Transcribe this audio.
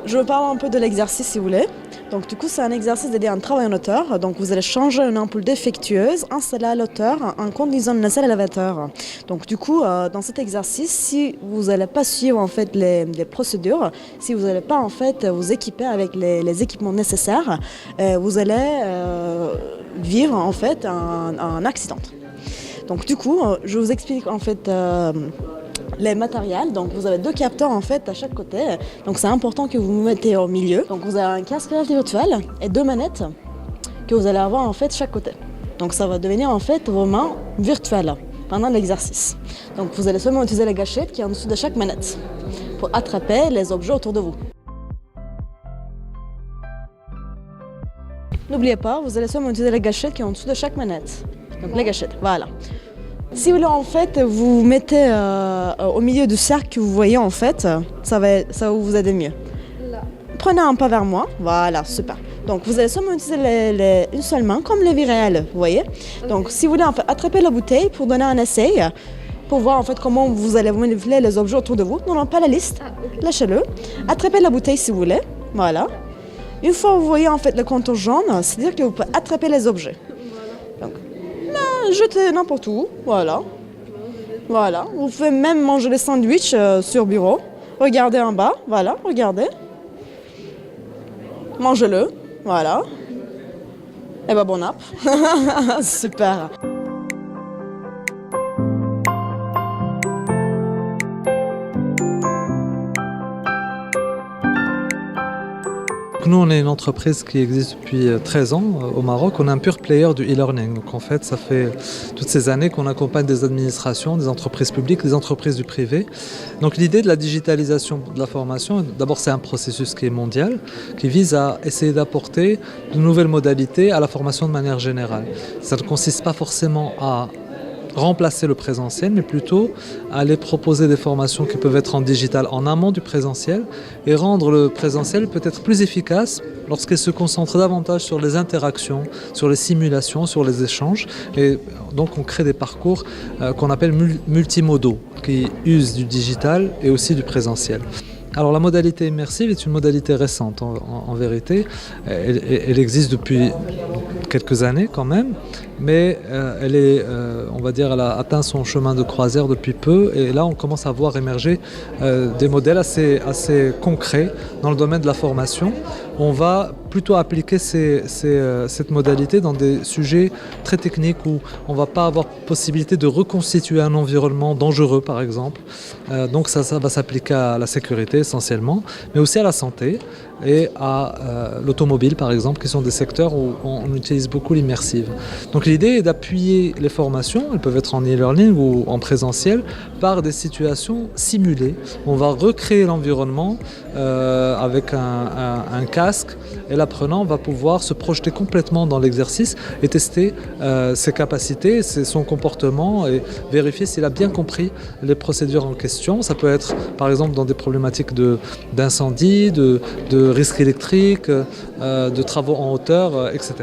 Je vous parle un peu de l'exercice si vous voulez. Donc du coup c'est un exercice dédié à un travail en hauteur. Donc vous allez changer une ampoule défectueuse, installer à l'hauteur en conduisant une salle élévateur. Donc du coup dans cet exercice, si vous n'allez pas suivre en fait les procédures, si vous n'allez pas en fait vous équiper avec les équipements nécessaires, vous allez vivre en fait un accident. Donc du coup je vous explique en fait les matériels. Donc vous avez deux capteurs en fait à chaque côté. Donc c'est important que vous vous mettez au milieu. Donc vous avez un casque réalité virtuel et deux manettes que vous allez avoir en fait chaque côté. Donc ça va devenir en fait vos mains virtuelles pendant l'exercice. Donc vous allez seulement utiliser la gâchette qui est en dessous de chaque manette pour attraper les objets autour de vous. N'oubliez pas, vous allez seulement utiliser la gâchette qui est en dessous de chaque manette. Donc la gâchette, voilà. Si vous voulez en fait vous mettez au milieu du cercle que vous voyez en fait, ça va vous aider mieux. Là. Prenez un pas vers moi, voilà, super. Donc vous allez seulement utiliser une seule main comme les vies réelles, vous voyez. Okay. Donc si vous voulez en fait, attraper la bouteille pour donner un essai, pour voir en fait comment vous allez manipuler les objets autour de vous, non pas la liste, okay. Lâchez-le, attrapez la bouteille si vous voulez, voilà. Une fois que vous voyez en fait le contour jaune, c'est-à-dire que vous pouvez attraper les objets. Donc, jetez n'importe où, voilà. Voilà, vous pouvez même manger les sandwichs sur bureau. Regardez en bas, voilà, regardez. Mangez-le, voilà. Et ben bon app. Super. Nous, on est une entreprise qui existe depuis 13 ans au Maroc. On est un pure player du e-learning. Donc en fait, ça fait toutes ces années qu'on accompagne des administrations, des entreprises publiques, des entreprises du privé. Donc l'idée de la digitalisation de la formation, d'abord c'est un processus qui est mondial, qui vise à essayer d'apporter de nouvelles modalités à la formation de manière générale. Ça ne consiste pas forcément à remplacer le présentiel, mais plutôt aller proposer des formations qui peuvent être en digital en amont du présentiel et rendre le présentiel peut-être plus efficace lorsqu'il se concentre davantage sur les interactions, sur les simulations, sur les échanges. Et donc on crée des parcours qu'on appelle multimodaux, qui usent du digital et aussi du présentiel. Alors la modalité immersive est une modalité récente en vérité. Elle existe depuis quelques années quand même, mais elle a atteint son chemin de croisière depuis peu et là on commence à voir émerger des modèles assez concrets dans le domaine de la formation. On va plutôt appliquer cette modalité dans des sujets très techniques où on ne va pas avoir possibilité de reconstituer un environnement dangereux par exemple. Donc ça va s'appliquer à la sécurité essentiellement, mais aussi à la santé et à l'automobile par exemple, qui sont des secteurs où on utilise beaucoup l'immersive. Donc l'idée est d'appuyer les formations, elles peuvent être en e-learning ou en présentiel, par des situations simulées. On va recréer l'environnement avec un casque et l'apprenant va pouvoir se projeter complètement dans l'exercice et tester ses capacités, son comportement et vérifier s'il a bien compris les procédures en question. Ça peut être par exemple dans des problématiques d'incendie, de risques électriques, de travaux en hauteur, etc.